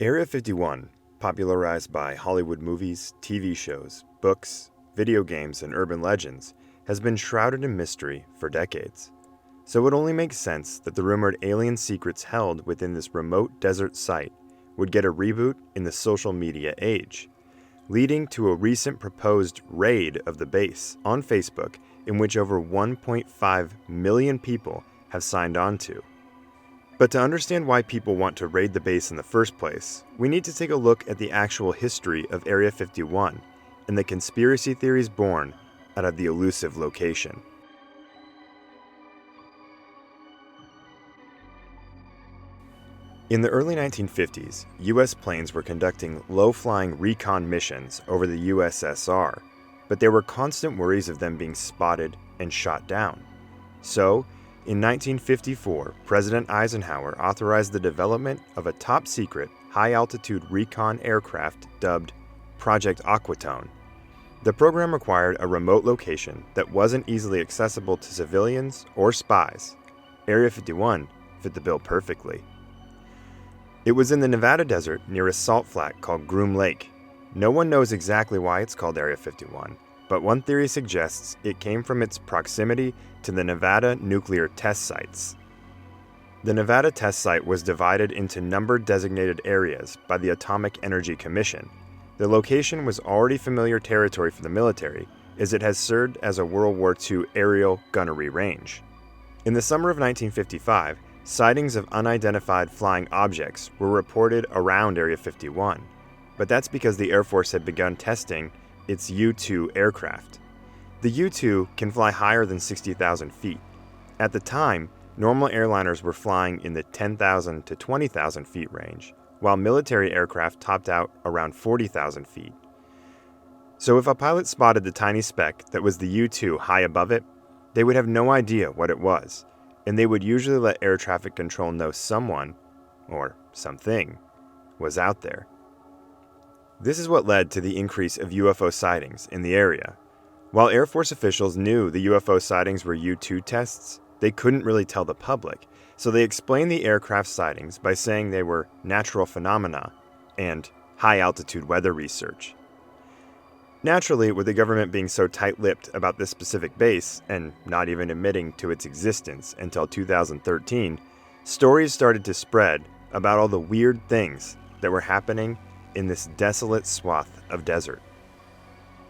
Area 51, popularized by Hollywood movies, TV shows, books, video games, and urban legends, has been shrouded in mystery for decades. So it only makes sense that the rumored alien secrets held within this remote desert site would get a reboot in the social media age, leading to a recent proposed raid of the base on Facebook in which over 1.5 million people have signed on to. But to understand why people want to raid the base in the first place, we need to take a look at the actual history of Area 51 and the conspiracy theories born out of the elusive location. In the early 1950s, U.S. planes were conducting low-flying recon missions over the USSR, but there were constant worries of them being spotted and shot down. So, in 1954, President Eisenhower authorized the development of a top-secret, high-altitude recon aircraft dubbed Project Aquatone. The program required a remote location that wasn't easily accessible to civilians or spies. Area 51 fit the bill perfectly. It was in the Nevada desert near a salt flat called Groom Lake. No one knows exactly why it's called Area 51, but one theory suggests it came from its proximity to the Nevada nuclear test sites. The Nevada test site was divided into numbered designated areas by the Atomic Energy Commission. The location was already familiar territory for the military, as it has served as a World War II aerial gunnery range. In the summer of 1955, sightings of unidentified flying objects were reported around Area 51, but that's because the Air Force had begun testing its U-2 aircraft. The U-2 can fly higher than 60,000 feet. At the time, normal airliners were flying in the 10,000 to 20,000 feet range, while military aircraft topped out around 40,000 feet. So if a pilot spotted the tiny speck that was the U-2 high above it, they would have no idea what it was, and they would usually let air traffic control know someone, or something, was out there. This is what led to the increase of UFO sightings in the area. While Air Force officials knew the UFO sightings were U-2 tests, they couldn't really tell the public, so they explained the aircraft sightings by saying they were natural phenomena and high-altitude weather research. Naturally, with the government being so tight-lipped about this specific base, and not even admitting to its existence until 2013, stories started to spread about all the weird things that were happening in this desolate swath of desert.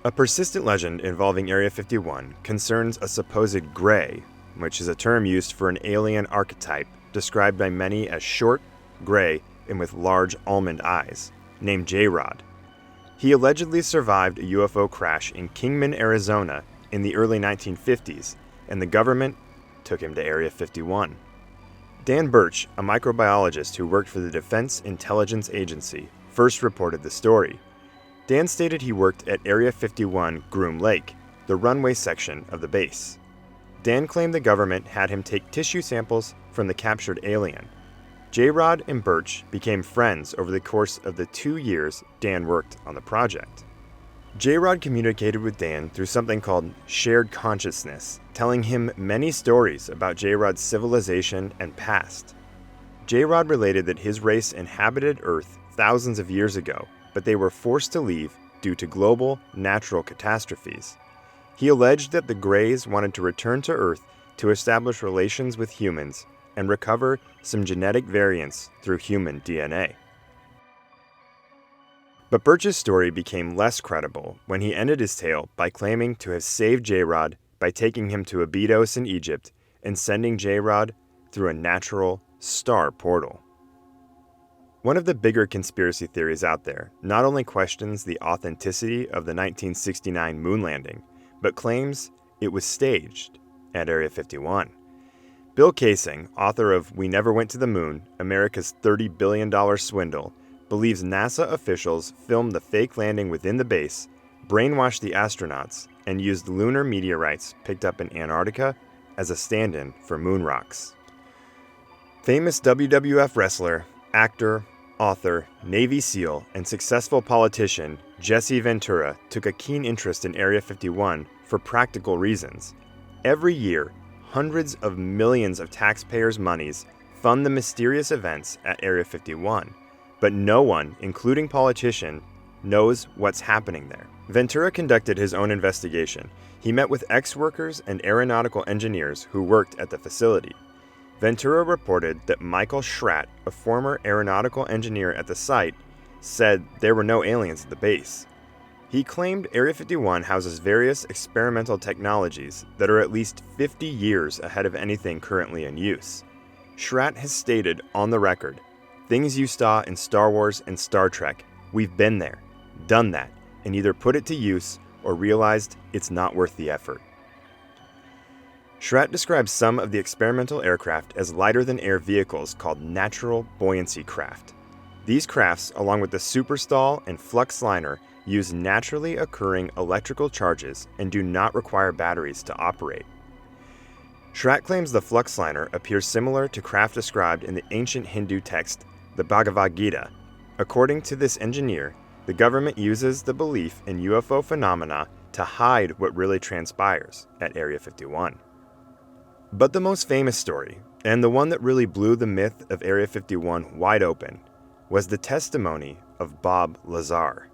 A persistent legend involving Area 51 concerns a supposed gray, which is a term used for an alien archetype described by many as short, gray, and with large almond eyes, named Jayrod. He allegedly survived a UFO crash in Kingman, Arizona in the early 1950s, and the government took him to Area 51. Dan Birch, a microbiologist who worked for the Defense Intelligence Agency, first reported the story. Dan stated he worked at Area 51 Groom Lake, the runway section of the base. Dan claimed the government had him take tissue samples from the captured alien. Jayrod and Birch became friends over the course of the 2 years Dan worked on the project. Jayrod communicated with Dan through something called shared consciousness, telling him many stories about Jayrod's civilization and past. Jayrod related that his race inhabited Earth thousands of years ago, but they were forced to leave due to global natural catastrophes. He alleged that the Greys wanted to return to Earth to establish relations with humans and recover some genetic variants through human DNA. But Birch's story became less credible when he ended his tale by claiming to have saved Jayrod by taking him to Abydos in Egypt and sending Jayrod through a natural star portal. One of the bigger conspiracy theories out there not only questions the authenticity of the 1969 moon landing, but claims it was staged at Area 51. Bill Kaysing, author of We Never Went to the Moon, America's $30 billion swindle, believes NASA officials filmed the fake landing within the base, brainwashed the astronauts, and used lunar meteorites picked up in Antarctica as a stand-in for moon rocks. Famous WWF wrestler, actor, author, Navy SEAL, and successful politician Jesse Ventura took a keen interest in Area 51 for practical reasons. Every year, hundreds of millions of taxpayers' monies fund the mysterious events at Area 51, but no one, including politicians, knows what's happening there. Ventura conducted his own investigation. He met with ex-workers and aeronautical engineers who worked at the facility. Ventura reported that Michael Schratt, a former aeronautical engineer at the site, said there were no aliens at the base. He claimed Area 51 houses various experimental technologies that are at least 50 years ahead of anything currently in use. Schratt has stated on the record, "Things you saw in Star Wars and Star Trek, we've been there, done that, and either put it to use or realized it's not worth the effort." Schratt describes some of the experimental aircraft as lighter-than-air vehicles called natural buoyancy craft. These crafts, along with the superstall and flux liner, use naturally occurring electrical charges and do not require batteries to operate. Schratt claims the flux liner appears similar to craft described in the ancient Hindu text, the Bhagavad Gita. According to this engineer, the government uses the belief in UFO phenomena to hide what really transpires at Area 51. But the most famous story, and the one that really blew the myth of Area 51 wide open, was the testimony of Bob Lazar.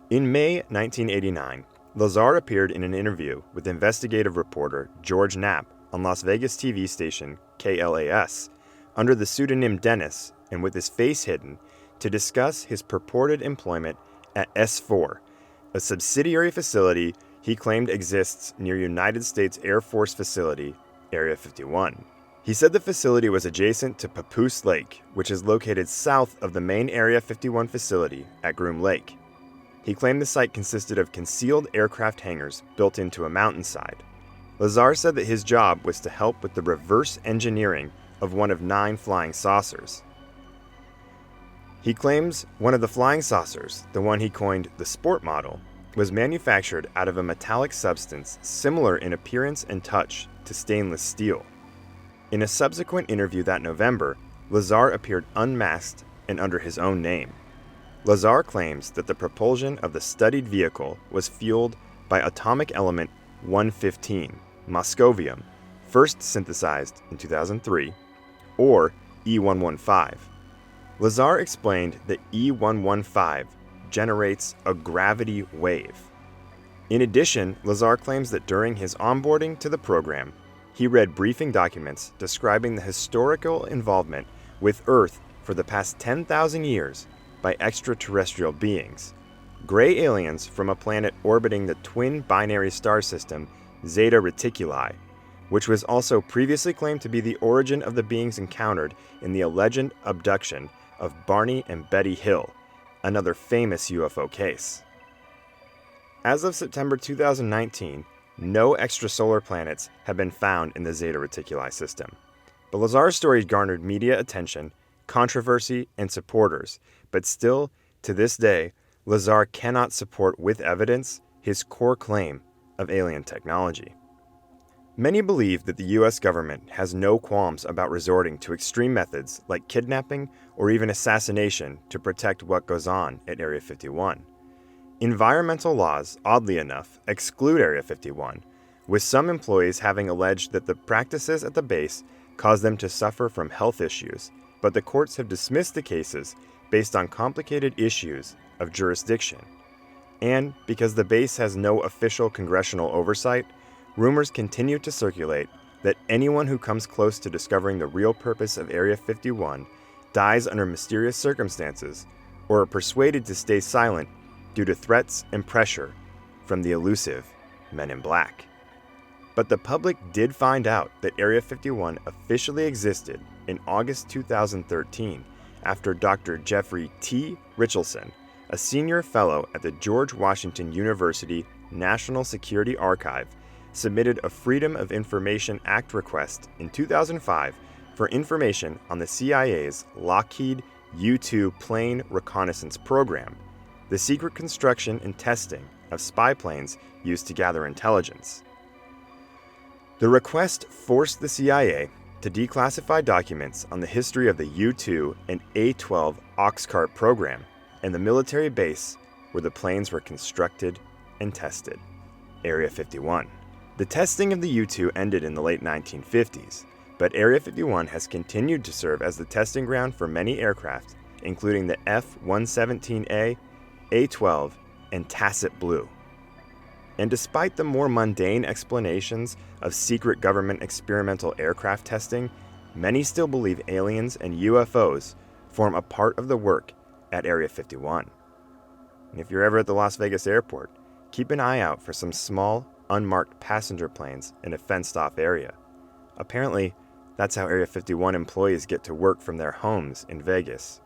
In May 1989, Lazar appeared in an interview with investigative reporter George Knapp on Las Vegas TV station KLAS under the pseudonym Dennis and with his face hidden to discuss his purported employment at S4, a subsidiary facility he claimed exists near United States Air Force facility, Area 51. He said the facility was adjacent to Papoose Lake, which is located south of the main Area 51 facility at Groom Lake. He claimed the site consisted of concealed aircraft hangars built into a mountainside. Lazar said that his job was to help with the reverse engineering of one of 9 flying saucers. He claims one of the flying saucers, the one he coined the sport model, was manufactured out of a metallic substance similar in appearance and touch to stainless steel. In a subsequent interview that November, Lazar appeared unmasked and under his own name. Lazar claims that the propulsion of the studied vehicle was fueled by atomic element 115, moscovium, first synthesized in 2003, or E115. Lazar explained that E115 generates a gravity wave. In addition, Lazar claims that during his onboarding to the program, he read briefing documents describing the historical involvement with Earth for the past 10,000 years by extraterrestrial beings, gray aliens from a planet orbiting the twin binary star system Zeta Reticuli, which was also previously claimed to be the origin of the beings encountered in the alleged abduction of Barney and Betty Hill, another famous UFO case. As of September 2019, no extrasolar planets have been found in the Zeta Reticuli system. But Lazar's story garnered media attention, controversy, and supporters, but still, to this day, Lazar cannot support with evidence his core claim of alien technology. Many believe that the US government has no qualms about resorting to extreme methods like kidnapping or even assassination to protect what goes on at Area 51. Environmental laws, oddly enough, exclude Area 51, with some employees having alleged that the practices at the base cause them to suffer from health issues, but the courts have dismissed the cases based on complicated issues of jurisdiction. And because the base has no official congressional oversight, rumors continue to circulate that anyone who comes close to discovering the real purpose of Area 51 dies under mysterious circumstances or are persuaded to stay silent due to threats and pressure from the elusive Men in Black. But the public did find out that Area 51 officially existed in August 2013 after Dr. Jeffrey T. Richelson, a senior fellow at the George Washington University National Security Archive, submitted a Freedom of Information Act request in 2005 for information on the CIA's Lockheed U-2 plane reconnaissance program, the secret construction and testing of spy planes used to gather intelligence. The request forced the CIA to declassify documents on the history of the U-2 and A-12 Oxcart program and the military base where the planes were constructed and tested, Area 51. The testing of the U-2 ended in the late 1950s, But Area 51 has continued to serve as the testing ground for many aircraft, including the F-117A, A-12, and Tacit Blue. And despite the more mundane explanations of secret government experimental aircraft testing, many still believe aliens and UFOs form a part of the work at Area 51. And if you're ever at the Las Vegas airport, keep an eye out for some small, unmarked passenger planes in a fenced-off area. Apparently, that's how Area 51 employees get to work from their homes in Vegas.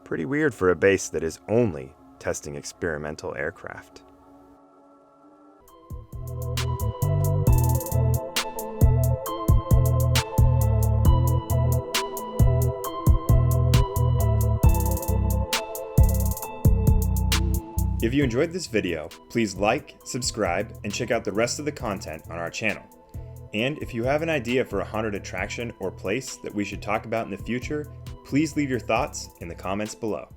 Pretty weird for a base that is only testing experimental aircraft. If you enjoyed this video, please like, subscribe, and check out the rest of the content on our channel. And if you have an idea for a haunted attraction or place that we should talk about in the future, please leave your thoughts in the comments below.